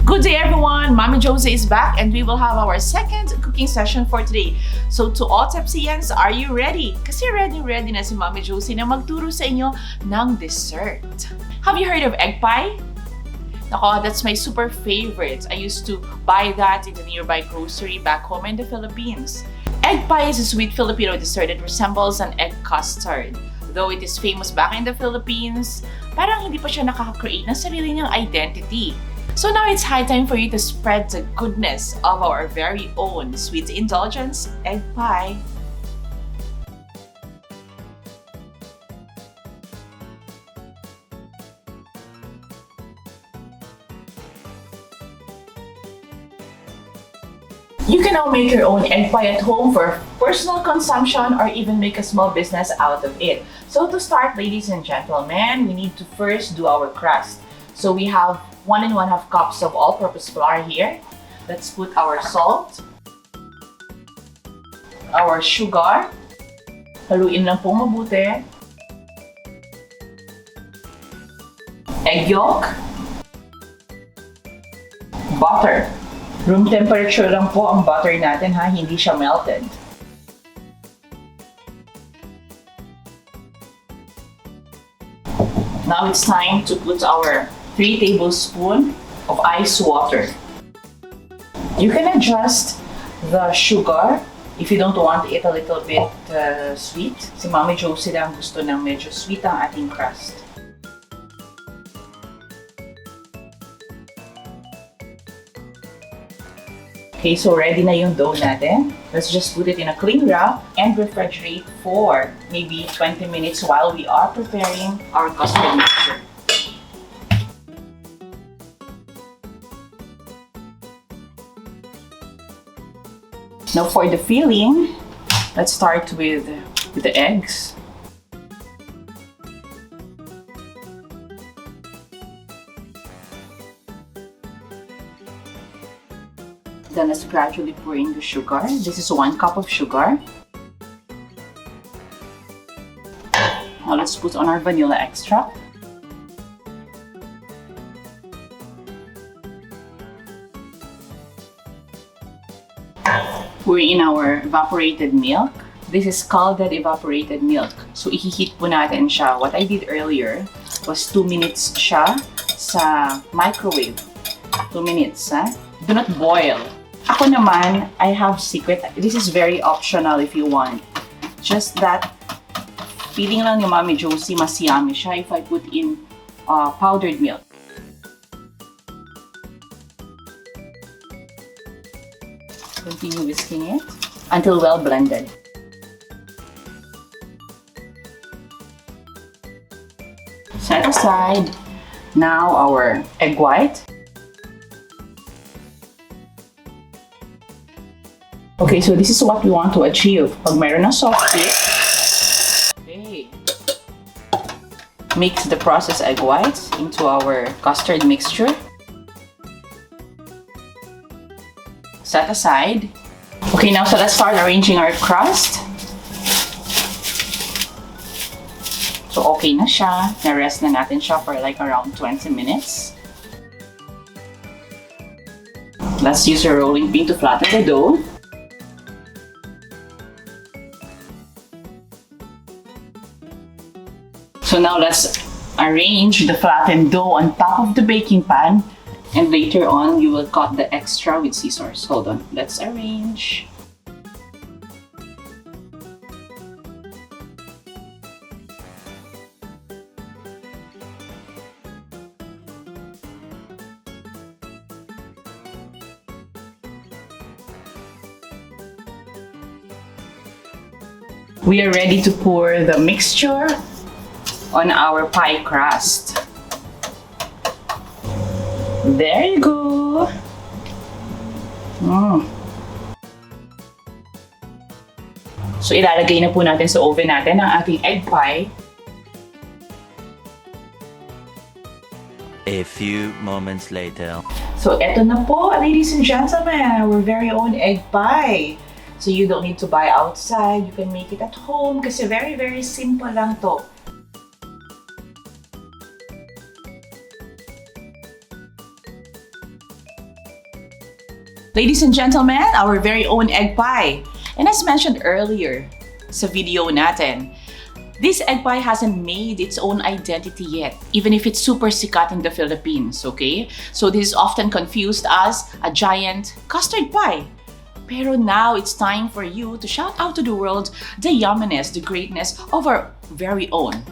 Good day everyone! Mommy Josie is back and we will have our second cooking session for today. So to all Tbsians, are you ready? Kasi ready na si Mommy Josie na magturo sa inyo ng dessert. Have you heard of egg pie? Nako, that's my super favorite. I used to buy that in the nearby grocery back home in the Philippines. Egg pie is a sweet Filipino dessert that resembles an egg custard. Though it is famous back in the Philippines, parang hindi pa siya nakaka-create ng sarili niyang identity. So now it's high time for you to spread the goodness of our very own sweet indulgence, egg pie. You can now make your own egg pie at home for personal consumption or even make a small business out of it. So to start, ladies and gentlemen, we need to first do our crust. So we have 1 1/2 cups of all-purpose flour here. Let's put our salt, our sugar, haluin lang po mabuti, egg yolk, butter. Room temperature lang po ang butter natin ha, hindi siya melted. Now it's time to put our 3 tablespoons of ice water. You can adjust the sugar if you don't want it a little bit sweet. Si Mommy Josie lang gusto ng medyo sweet ang ating crust. Okay, so ready na yung dough natin. Let's just put it in a cling wrap and refrigerate for maybe 20 minutes while we are preparing our custard mixture. Now for the filling, let's start with the eggs. Then let's gradually pour in the sugar. This is 1 cup of sugar. Now let's put on our vanilla extract. Pour in our evaporated milk. This is scalded evaporated milk. So i-heat po natin siya. What I did earlier was 2 minutes siya sa microwave. 2 minutes, ha? Do not boil. Ako naman, I have secret. This is very optional if you want. Just that, feeling lang ni Mommy Josie mas yummy siya if I put in powdered milk. Continue whisking it until well blended. Set aside. Now our egg white. Okay, so this is what we want to achieve. Pag mayroon ng soft cake, okay, mix the processed egg whites into our custard mixture. Set aside. Okay, now so let's start arranging our crust. So okay na siya. Na-rest na natin siya for like around 20 minutes. Let's use a rolling pin to flatten the dough. So now let's arrange the flattened dough on top of the baking pan. And later on, you will cut the extra with scissors. Hold on, let's arrange. We are ready to pour the mixture on our pie crust. There you go! So ilalagay na po natin sa oven natin ang ating egg pie. A few moments later. So eto na po, ladies and gentlemen, our very own egg pie. So you don't need to buy outside, you can make it at home kasi very simple lang to. Ladies and gentlemen, our very own egg pie. And as mentioned earlier sa video natin, this egg pie hasn't made its own identity yet, even if it's super sikat in the Philippines, okay? So this is often confused as a giant custard pie. Pero now it's time for you to shout out to the world the yumminess, the greatness of our very own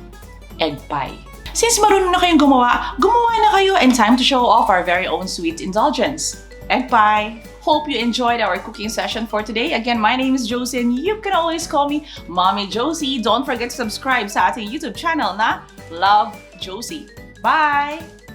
egg pie. Since marunong na kayong gumawa na kayo and time to show off our very own sweet indulgence. Egg pie! Hope you enjoyed our cooking session for today. Again, my name is Josie and you can always call me Mommy Josie. Don't forget to subscribe sa ating YouTube channel na Love Josie. Bye!